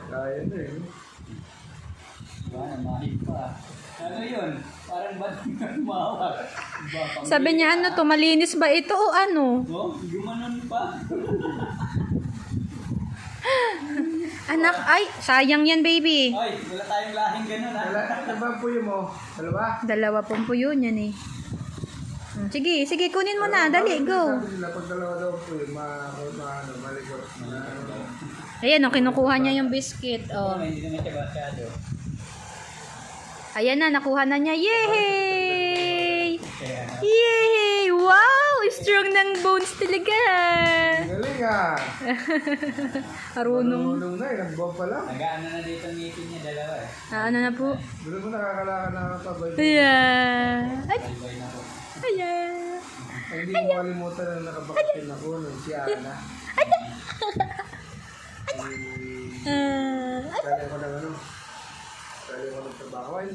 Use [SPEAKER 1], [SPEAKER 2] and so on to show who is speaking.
[SPEAKER 1] Kaya na eh.
[SPEAKER 2] Wala, mahig pa. Ano yun? Parang ba't humawak?
[SPEAKER 3] Sabi niya, ano to, malinis ba ito o ano?
[SPEAKER 2] Oh, gumanon pa.
[SPEAKER 3] Anak, ay, sayang yan, baby.
[SPEAKER 2] Ay, wala tayong lahing ganun ha.
[SPEAKER 1] Ano ba ang puyo mo? Dalawa?
[SPEAKER 3] Dalawa pong puyo yan eh. Sige, sige, kunin mo na. Dali, go.
[SPEAKER 1] Sabi nila, pag dalawa daw puyo, malikot.
[SPEAKER 3] Ayan, oh, kinukuha niya yung biscuit. Oh.
[SPEAKER 2] Hindi naman siya masyado.
[SPEAKER 3] Ayan na, nakuha na niya. Yay!
[SPEAKER 2] Kaya,
[SPEAKER 3] Yay! Wow! Strong ng bones talaga.
[SPEAKER 1] Galing ah!
[SPEAKER 3] Marunong.
[SPEAKER 1] Marunong na eh, nagbuwag pa lang.
[SPEAKER 2] nag-ano na dito ang ngipin niya, dalawa eh.
[SPEAKER 3] Ano na po?
[SPEAKER 1] Doon mo nakakalakad na kapabay.
[SPEAKER 3] Ayan. Ay,
[SPEAKER 2] Bye-bye na po.
[SPEAKER 3] ayan.
[SPEAKER 1] Ay, hindi mo kalimutan na nakabaktin ako nung si Ana.
[SPEAKER 3] Ah,
[SPEAKER 1] Sali ako ng ano? Sali ako ng trabaho. Ay,